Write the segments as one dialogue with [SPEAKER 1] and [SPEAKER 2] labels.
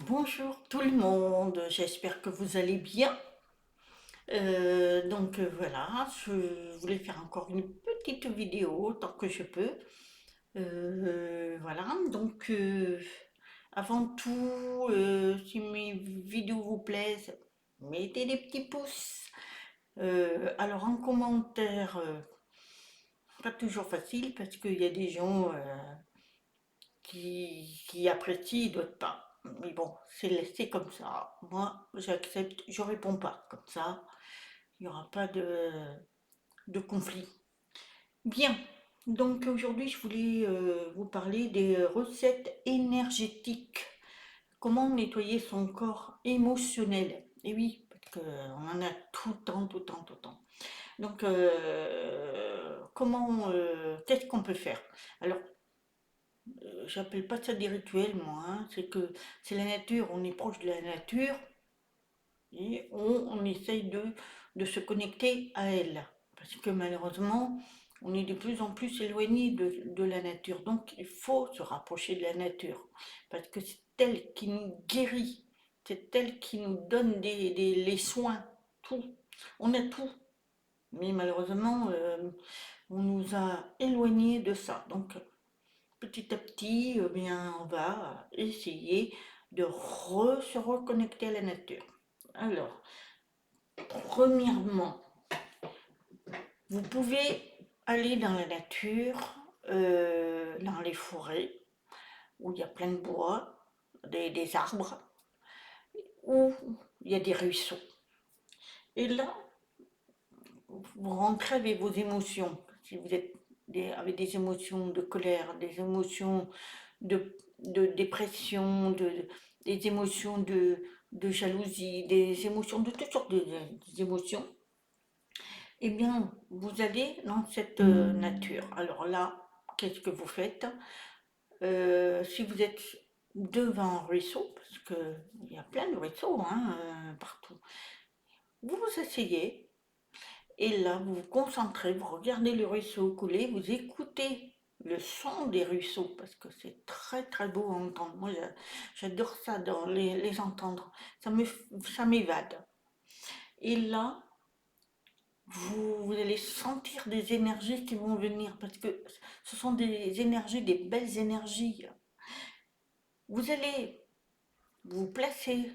[SPEAKER 1] Bonjour tout le monde, j'espère que vous allez bien. Voilà, je voulais faire encore une petite vidéo tant que je peux. Voilà, avant tout, si mes vidéos vous plaisent, mettez des petits pouces. Alors en commentaire, pas toujours facile parce qu'il y a des gens qui apprécient, d'autres pas. Mais bon, c'est comme ça. Moi, j'accepte, je réponds pas. Comme ça, il n'y aura pas de conflit. Bien, donc aujourd'hui, je voulais vous parler des recettes énergétiques. Comment nettoyer son corps émotionnel. Et oui, parce qu'on en a tout le temps, tout le temps, tout le temps. Qu'est-ce qu'on peut faire? Alors, j'appelle pas ça des rituels, moi, hein. C'est que c'est la nature, on est proche de la nature et on essaye de se connecter à elle. Parce que malheureusement, on est de plus en plus éloigné de la nature. Donc il faut se rapprocher de la nature. Parce que c'est elle qui nous guérit, c'est elle qui nous donne les soins, tout. On a tout. Mais malheureusement, on nous a éloignés de ça. Donc petit à petit, bien, on va essayer de se reconnecter à la nature. Alors, premièrement, vous pouvez aller dans la nature, dans les forêts, où il y a plein de bois, des arbres, où il y a des ruisseaux. Et là, vous rentrez avec vos émotions. Si vous êtes avec des émotions de colère, des émotions de dépression, des émotions de jalousie, des émotions de toutes sortes d'émotions, eh bien, vous allez dans cette nature. Alors là, qu'est-ce que vous faites? Si vous êtes devant un ruisseau, parce qu'il y a plein de ruisseaux hein, partout, vous vous asseyez et là, vous vous concentrez, vous regardez le ruisseau couler, vous écoutez le son des ruisseaux, parce que c'est très très beau à entendre. Moi, j'adore ça, les entendre. Ça m'évade. Et là, vous allez sentir des énergies qui vont venir, parce que ce sont des énergies, des belles énergies. Vous allez vous placer,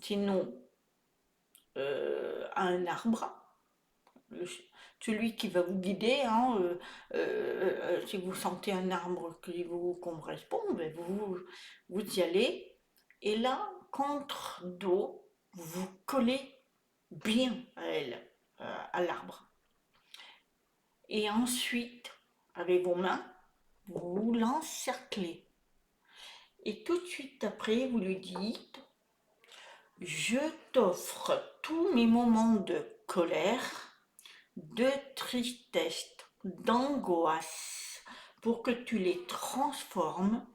[SPEAKER 1] sinon, à un arbre, le- celui qui va vous guider, hein, si vous sentez un arbre qui vous correspond, ben vous y allez, et là, contre dos, vous vous collez bien à elle, à l'arbre. Et ensuite, avec vos mains, vous l'encerclez. Et tout de suite après, vous lui dites, je t'offre tous mes moments de colère, de tristesse, d'angoisse, pour que tu les transformes.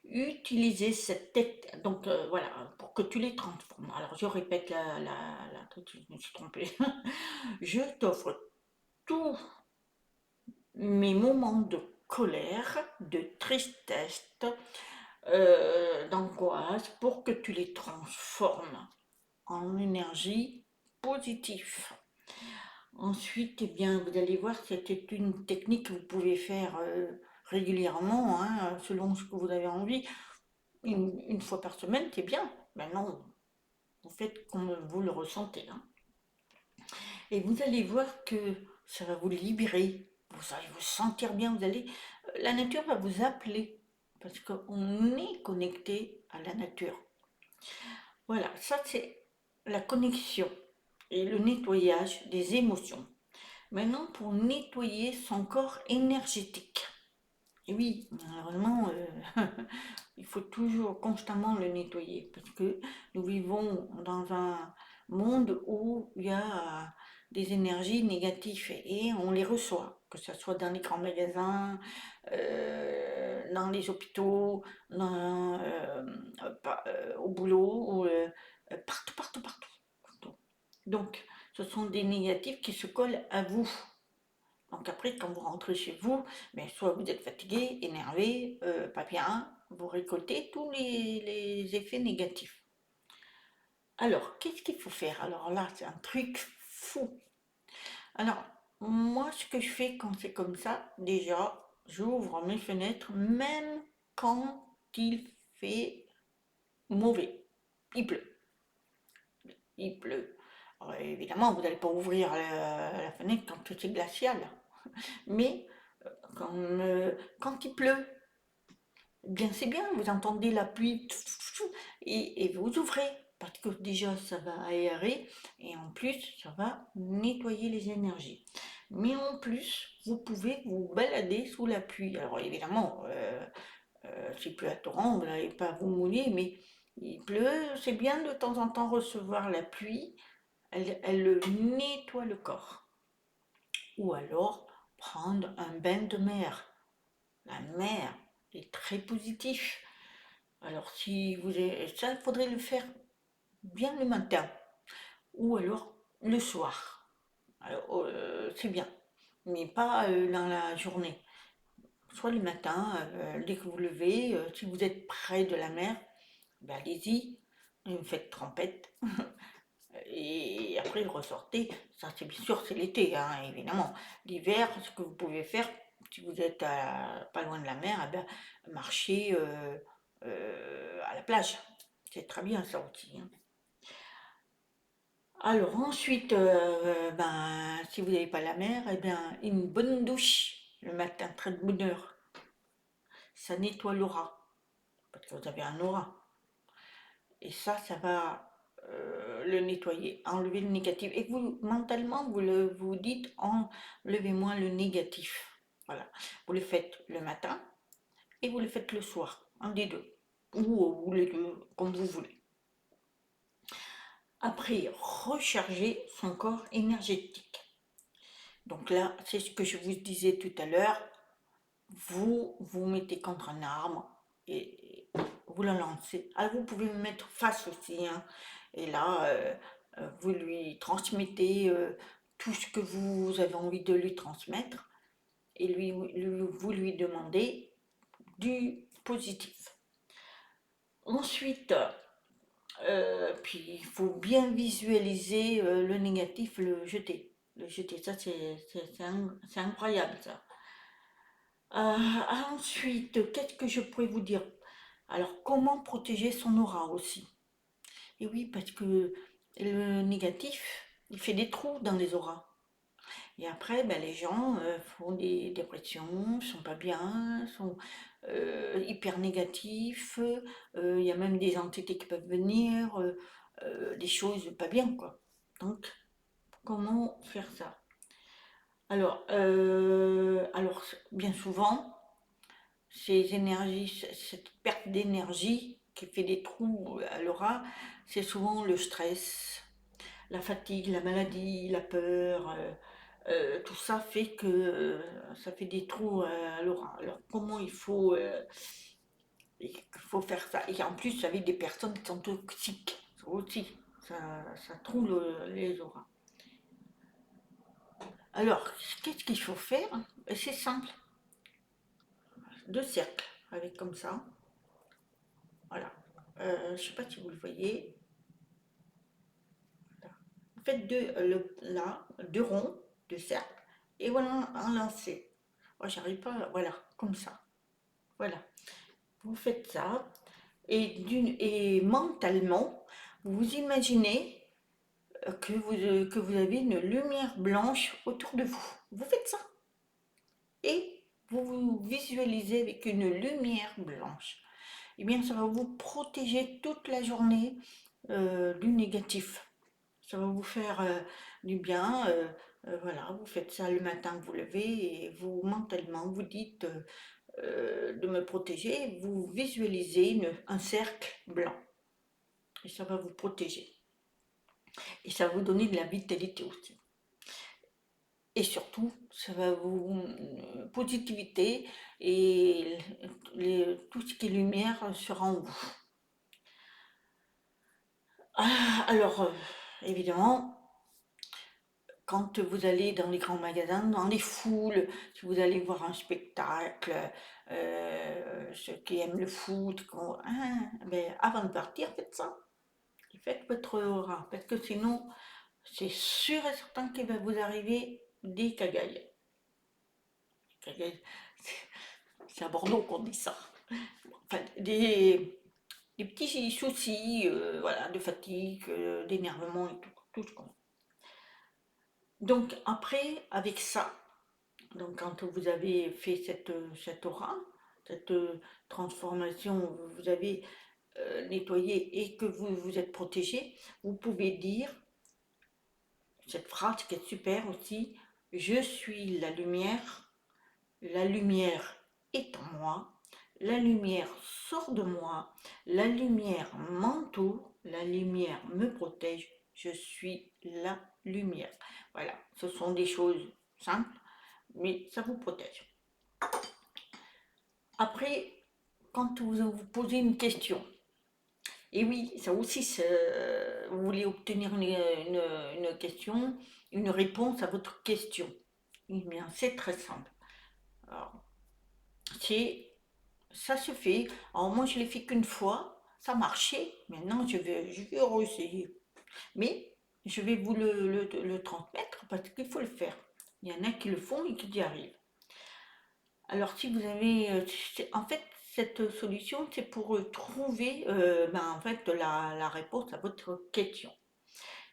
[SPEAKER 1] Utiliser cette tête, voilà, pour que tu les transformes. Alors je répète je me suis trompée. Je t'offre tous mes moments de colère, de tristesse, d'angoisse, pour que tu les transformes en énergie positive. Ensuite, eh bien, vous allez voir, c'était une technique que vous pouvez faire régulièrement, hein, selon ce que vous avez envie. Une fois par semaine, c'est bien. Maintenant, vous faites comme vous le ressentez, hein. Et vous allez voir que ça va vous libérer. Vous allez vous sentir bien. La nature va vous appeler parce qu'on est connecté à la nature. Voilà, ça c'est la connexion et le nettoyage des émotions. Maintenant, pour nettoyer son corps énergétique. Et oui, malheureusement, il faut toujours constamment le nettoyer parce que nous vivons dans un monde où il y a des énergies négatives et on les reçoit, que ce soit dans les grands magasins, dans les hôpitaux, au boulot, partout, partout, partout, partout. Donc, ce sont des négatifs qui se collent à vous. Donc après, quand vous rentrez chez vous, soit vous êtes fatigué, énervé, pas bien, vous récoltez tous les effets négatifs. Alors, qu'est-ce qu'il faut faire? Alors là, c'est un truc fou. Alors, moi, ce que je fais quand c'est comme ça, déjà, j'ouvre mes fenêtres, même quand il fait mauvais. Il pleut. Il pleut. Alors, évidemment, vous n'allez pas ouvrir la fenêtre quand c'est glacial. Mais quand il pleut, eh bien c'est bien, vous entendez la pluie et vous ouvrez. Parce que déjà, ça va aérer et en plus, ça va nettoyer les énergies. Mais en plus, vous pouvez vous balader sous la pluie. Alors évidemment, s'il pleut à torrent, vous n'allez pas vous mouiller, mais il pleut, c'est bien de temps en temps recevoir la pluie. Elle nettoie le corps. Ou alors prendre un bain de mer. La mer est très positif. Alors si vous avez, ça, il faudrait le faire bien le matin ou alors le soir. Alors, c'est bien, mais pas dans la journée. Soit le matin, dès que vous levez, si vous êtes près de la mer, ben allez-y, vous faites trempette. Et après, ressortez. Ça, c'est bien sûr, c'est l'été, hein, évidemment. L'hiver, ce que vous pouvez faire, si vous êtes pas loin de la mer, eh ben, marcher à la plage. C'est très bien ça aussi, hein. Alors ensuite, ben, si vous n'avez pas la mer, eh bien, une bonne douche le matin, très de bonne heure. Ça nettoie l'aura, parce que vous avez un aura. Et ça va le nettoyer, enlever le négatif. Et vous, mentalement, vous dites enlevez-moi le négatif. Voilà. Vous le faites le matin et vous le faites le soir, un des deux. Ou les deux, comme vous voulez. Après, recharger son corps énergétique. Donc là, c'est ce que je vous disais tout à l'heure. Vous vous mettez contre un arbre et vous le lancez. Alors vous pouvez le mettre face aussi, hein. Et là, vous lui transmettez tout ce que vous avez envie de lui transmettre et vous lui demandez du positif. Ensuite, puis il faut bien visualiser le négatif, le jeter. Le jeter, ça c'est incroyable ça. Ensuite, qu'est-ce que je pourrais vous dire? Alors, comment protéger son aura aussi? Et oui, parce que le négatif, il fait des trous dans les auras. Et après, ben, les gens font des dépressions, sont pas bien, sont hyper négatifs. Il y a même des entités qui peuvent venir, des choses pas bien, quoi. Donc, comment faire ça? Alors, bien souvent, ces énergies, cette perte d'énergie qui fait des trous à l'aura, c'est souvent le stress, la fatigue, la maladie, la peur. Tout ça fait que ça fait des trous à l'aura. Alors comment il faut faire ça? Et en plus avec des personnes qui sont toxiques, ça aussi, ça trouve les auras. Alors, qu'est-ce qu'il faut faire? C'est simple, deux cercles avec comme ça. Voilà. Je ne sais pas si vous le voyez. Vous faites deux ronds, deux cercles, et voilà un lancer. Moi, j'arrive pas, voilà, comme ça. Voilà. Vous faites ça, et mentalement, vous imaginez que vous avez une lumière blanche autour de vous. Vous faites ça. Et vous vous visualisez avec une lumière blanche. Eh bien, ça va vous protéger toute la journée du négatif. Ça va vous faire du bien. Voilà, vous faites ça le matin, vous levez et vous mentalement vous dites de me protéger. Vous visualisez un cercle blanc et ça va vous protéger. Et ça va vous donner de la vitalité aussi. Et surtout, ça va vous positivité et tout ce qui est lumière sera en vous. Alors, évidemment, quand vous allez dans les grands magasins, dans les foules, si vous allez voir un spectacle, ceux qui aiment le foot, ben, avant de partir, faites ça. Faites votre aura, parce que sinon, c'est sûr et certain qu'il va vous arriver des cagailles. C'est à Bordeaux qu'on dit ça. Enfin, des petits soucis, voilà, de fatigue, d'énervement et tout ce qu'on. Donc après, avec ça, donc quand vous avez fait cette aura, cette transformation, vous avez nettoyé et que vous vous êtes protégé, vous pouvez dire cette phrase qui est super aussi, je suis la lumière est en moi, la lumière sort de moi, la lumière m'entoure, la lumière me protège, je suis la lumière. Voilà, ce sont des choses simples, mais ça vous protège. Après, quand vous posez une question, et oui, ça aussi, vous voulez obtenir une question, une réponse à votre question. Eh bien, c'est très simple. Alors, ça se fait. Alors moi, je l'ai fait qu'une fois, ça marchait. Maintenant, je vais réessayer. Mais je vais vous le transmettre parce qu'il faut le faire. Il y en a qui le font et qui y arrivent. Alors, si vous avez, en fait, cette solution, c'est pour trouver, en fait, la réponse à votre question.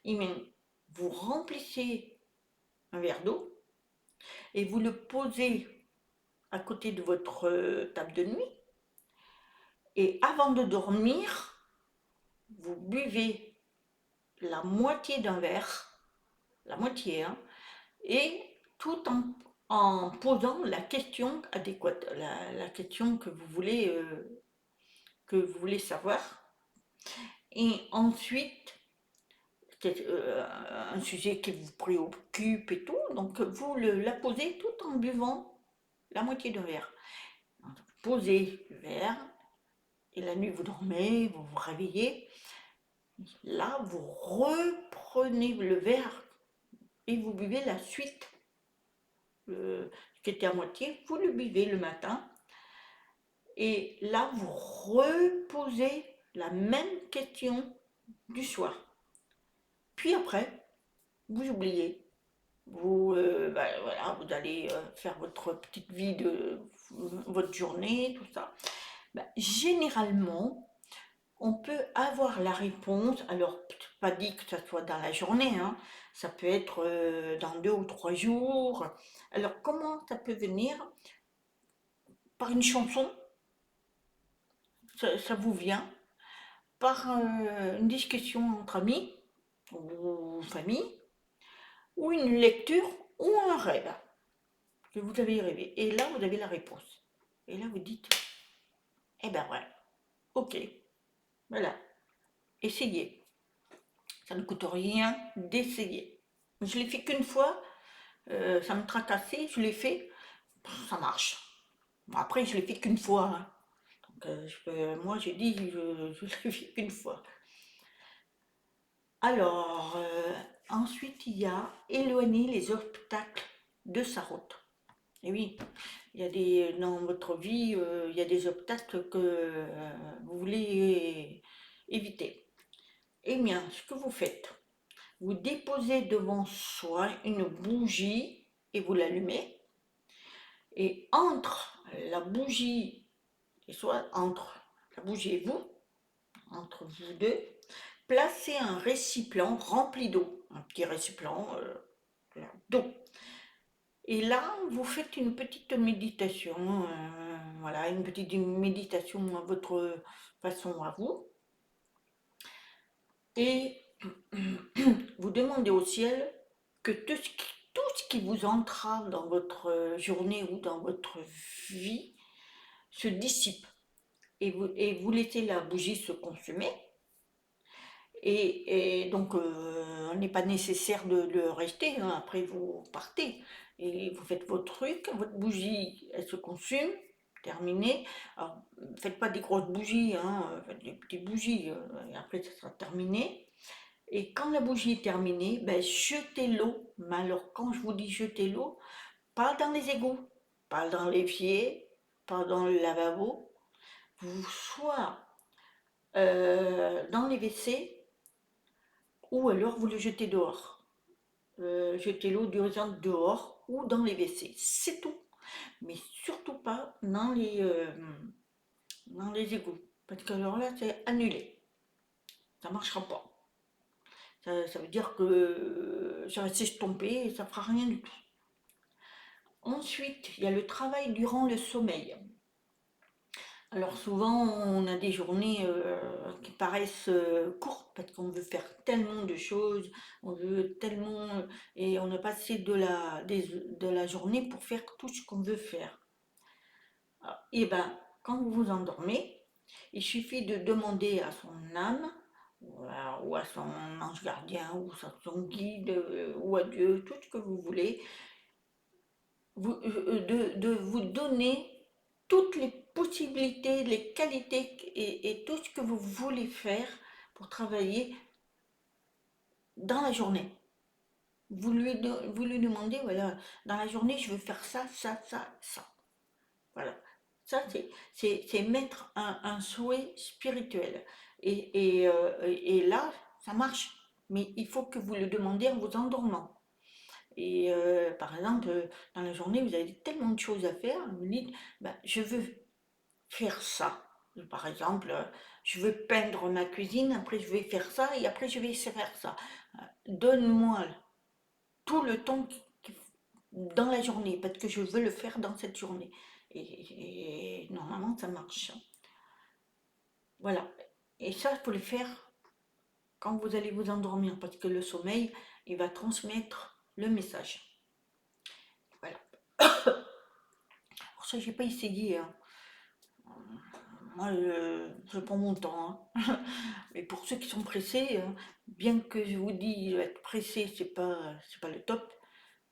[SPEAKER 1] Et bien, vous remplissez un verre d'eau et vous le posez à côté de votre table de nuit. Et avant de dormir, vous buvez la moitié d'un verre, la moitié, hein, et tout en posant la question adéquate, la question que vous voulez savoir. Et ensuite, c'est un sujet qui vous préoccupe et tout, donc vous la posez tout en buvant la moitié d'un verre. Posez le verre, et la nuit vous dormez, vous vous réveillez. Là, vous reprenez le verre et vous buvez la suite, qui était à moitié, vous le buvez le matin. Et là, vous reposez la même question du soir. Puis après, vous oubliez. Voilà, vous allez faire votre petite vie de votre journée, tout ça. Généralement, on peut avoir la réponse, alors pas dit que ça soit dans la journée, hein, ça peut être dans 2 ou 3 jours. Alors comment ça peut venir? Par une chanson, ça vous vient, par une discussion entre amis ou famille, ou une lecture ou un rêve que vous avez rêvé. Et là, vous avez la réponse. Et là, vous dites, eh ben ouais, ok, voilà, essayez. Ça ne coûte rien d'essayer. Je l'ai fait qu'une fois, ça me tracassait, je l'ai fait, ça marche. Bon, après, je l'ai fait qu'une fois, hein. Donc, moi, j'ai dit, je l'ai fait qu'une fois. Alors, ensuite, il y a éloigner les obstacles de sa route. Et oui, dans votre vie, il y a des obstacles que vous voulez éviter. Eh bien, ce que vous faites, vous déposez devant soi une bougie et vous l'allumez. Et entre la bougie entre la bougie et vous, entre vous deux, placez un récipient rempli d'eau, un petit récipient d'eau. Et là, vous faites une petite méditation, voilà, une petite méditation à votre façon à vous. Et vous demandez au ciel que tout ce qui vous entrave dans votre journée ou dans votre vie se dissipe. Et vous laissez la bougie se consumer. Et donc, il n'est pas nécessaire de rester, hein. Après vous partez et vous faites vos trucs, votre bougie, elle se consume, terminé. Alors, faites pas des grosses bougies, hein, faites des petites bougies, et après ça sera terminé. Et quand la bougie est terminée, jetez l'eau. Mais alors, quand je vous dis jeter l'eau, pas dans les égouts, pas dans l'évier, pas dans le lavabo, vous soit dans les WC, ou alors vous le jetez dehors. Jetez l'eau d'urgence dehors ou dans les WC, c'est tout. Mais surtout pas dans les égouts. Parce que alors là, c'est annulé. Ça marchera pas. Ça veut dire que ça va s'estomper et ça fera rien du tout. Ensuite, il y a le travail durant le sommeil. Alors souvent, on a des journées qui paraissent courtes parce qu'on veut faire tellement de choses, on veut tellement, et on a passé de la journée pour faire tout ce qu'on veut faire. Et ben, quand vous vous endormez, il suffit de demander à son âme, ou à son ange gardien, ou à son guide, ou à Dieu, tout ce que vous voulez, de vous donner toutes les possibilités, les qualités et tout ce que vous voulez faire pour travailler dans la journée. Vous lui demandez, voilà, dans la journée, je veux faire ça, ça, ça, ça. Voilà. Ça, c'est mettre un souhait spirituel. Et là, ça marche. Mais il faut que vous le demandiez en vous endormant. Et par exemple, dans la journée, vous avez tellement de choses à faire, vous dites, ben, je veux faire ça. Par exemple, je veux peindre ma cuisine, après je vais faire ça, et après je vais faire ça. Donne-moi tout le temps dans la journée, parce que je veux le faire dans cette journée. Et normalement, ça marche. Voilà. Et ça, il faut le faire quand vous allez vous endormir, parce que le sommeil, il va transmettre le message. Voilà. Pour ça, j'ai pas essayé, hein. Moi, je prends mon temps, hein. Mais pour ceux qui sont pressés, hein, bien que je vous dis, être pressé, c'est pas le top,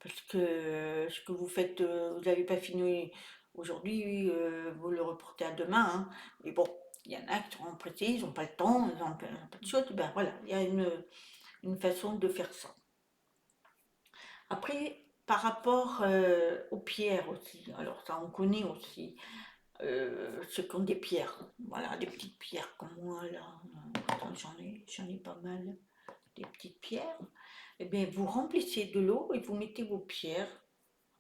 [SPEAKER 1] parce que ce que vous faites, vous n'avez pas fini aujourd'hui, vous le reportez à demain, hein. Mais bon, il y en a qui sont pressés, ils n'ont pas le temps, ils n'ont pas de choses. Ben voilà, il y a une façon de faire ça. Après, par rapport aux pierres aussi, alors ça on connaît aussi. Ceux qui ont des pierres, voilà, des petites pierres comme moi là, j'en ai pas mal, des petites pierres, et bien vous remplissez de l'eau et vous mettez vos pierres,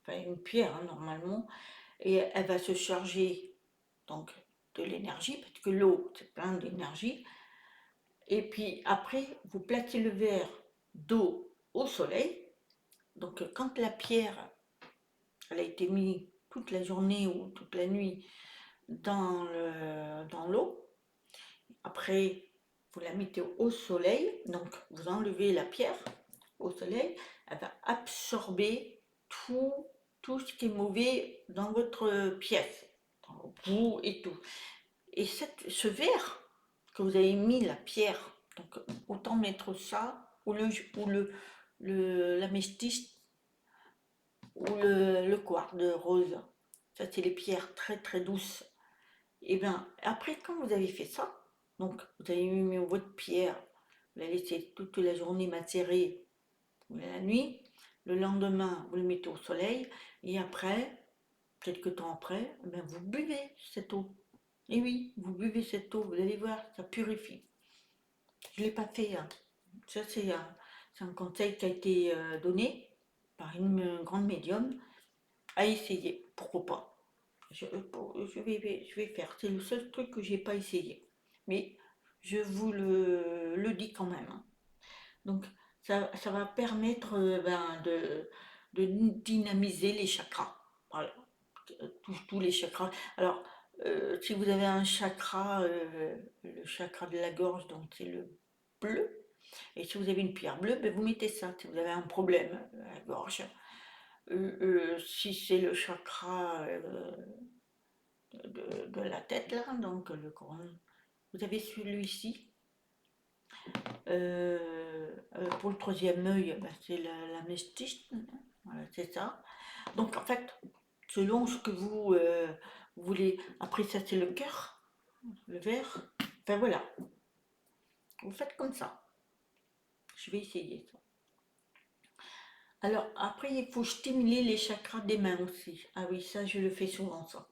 [SPEAKER 1] enfin une pierre hein, normalement, et elle va se charger donc de l'énergie, parce que l'eau c'est plein d'énergie, et puis après vous placez le verre d'eau au soleil, donc quand la pierre elle a été mise toute la journée ou toute la nuit dans l'eau. Après, vous la mettez au soleil, donc vous enlevez la pierre au soleil, elle va absorber tout, tout ce qui est mauvais dans votre pièce, dans le boue et tout. Et ce verre que vous avez mis la pierre, donc autant mettre ça ou la méstiste ou le quartz de rose. Ça, c'est les pierres très très douces. Et bien, après, quand vous avez fait ça, donc vous avez mis votre pierre, vous la laissez toute la journée macérer la nuit, le lendemain, vous le mettez au soleil, et après, quelques temps après, eh bien, vous buvez cette eau. Et oui, vous buvez cette eau, vous allez voir, ça purifie. Je ne l'ai pas fait, hein. Ça, c'est un conseil qui a été donné par une grande médium à essayer. Pourquoi pas? Je vais faire. C'est le seul truc que j'ai pas essayé. Mais je vous le dis quand même, hein. Donc, ça va permettre ben, de dynamiser les chakras. Voilà. Tous les chakras. Alors, si vous avez un chakra, le chakra de la gorge, donc c'est le bleu. Et si vous avez une pierre bleue, ben vous mettez ça. Si vous avez un problème à la gorge. Si c'est le chakra de la tête là, donc le couronne. Vous avez celui-ci. Pour le troisième œil, ben, c'est la mestiste, voilà, c'est ça. Donc en fait, selon ce que vous voulez, après ça c'est le cœur, le vert. Enfin voilà, vous faites comme ça. Je vais essayer ça. Alors après, il faut stimuler les chakras des mains aussi. Ah oui, ça je le fais souvent ça.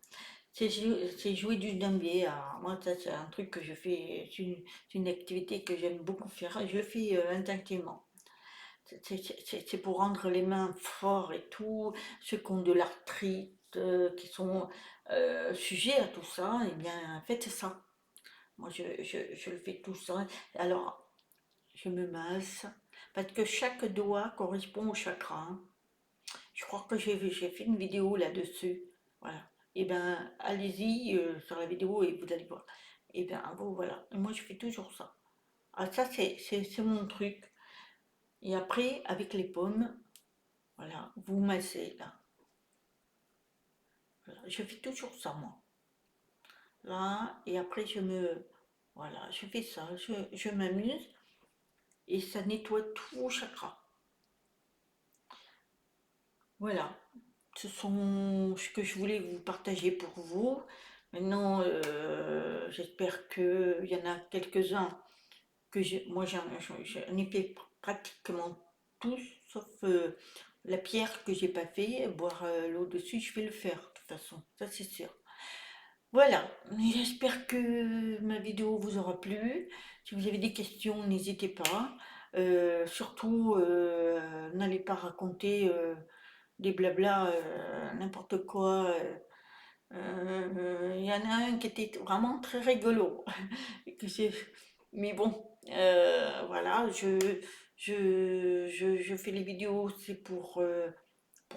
[SPEAKER 1] C'est jouer du djembé. Alors, moi, ça, c'est un truc que je fais, c'est une activité que j'aime beaucoup faire. Je le fais instinctivement. C'est pour rendre les mains forts et tout. Ceux qui ont de l'arthrite, qui sont sujets à tout ça, eh bien, faites ça. Moi, je le fais tout ça. Alors, je me masse, parce que chaque doigt correspond au chakra, hein. Je crois que j'ai fait une vidéo là-dessus. Voilà. Et ben, allez-y sur la vidéo et vous allez voir. Et ben, vous, voilà. Et moi, je fais toujours ça. Ah, ça, c'est mon truc. Et après, avec les pommes, voilà, vous massez là. Voilà. Je fais toujours ça, moi. Là, et après, voilà, je fais ça. Je m'amuse et ça nettoie tout le chakra. Voilà. Ce sont ce que je voulais vous partager pour vous. Maintenant, j'espère qu'il y en a quelques-uns moi j'en ai fait pratiquement tous, sauf la pierre que j'ai pas fait, boire l'eau dessus, je vais le faire de toute façon, ça c'est sûr. Voilà, j'espère que ma vidéo vous aura plu. Si vous avez des questions, n'hésitez pas. Surtout, n'allez pas raconter des blabla, n'importe quoi. Il y en a un qui était vraiment très rigolo. que j'ai- Mais bon, voilà, je fais les vidéos, c'est pour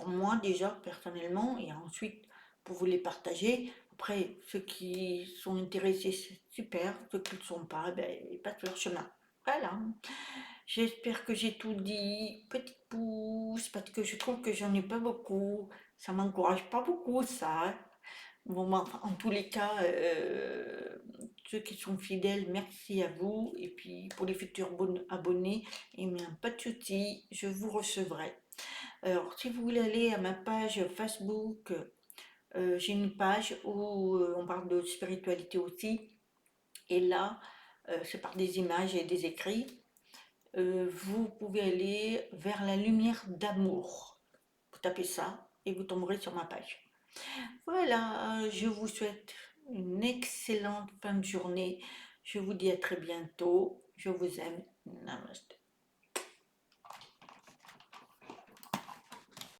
[SPEAKER 1] moi déjà, personnellement, et ensuite pour vous les partager. Après, ceux qui sont intéressés, c'est super. Ceux qui ne le sont pas, ben, ils passent leur chemin. Voilà. J'espère que j'ai tout dit. Petit pouce, parce que je trouve que j'en ai pas beaucoup. Ça m'encourage pas beaucoup, ça. Bon, ben, enfin, en tous les cas, ceux qui sont fidèles, merci à vous. Et puis pour les futurs abonnés, eh bien, pas de soucis, je vous recevrai. Alors, si vous voulez aller à ma page Facebook, j'ai une page où on parle de spiritualité aussi. Et là, c'est par des images et des écrits. Vous pouvez aller vers la lumière d'amour. Vous tapez ça et vous tomberez sur ma page. Voilà, je vous souhaite une excellente fin de journée. Je vous dis à très bientôt. Je vous aime. Namaste.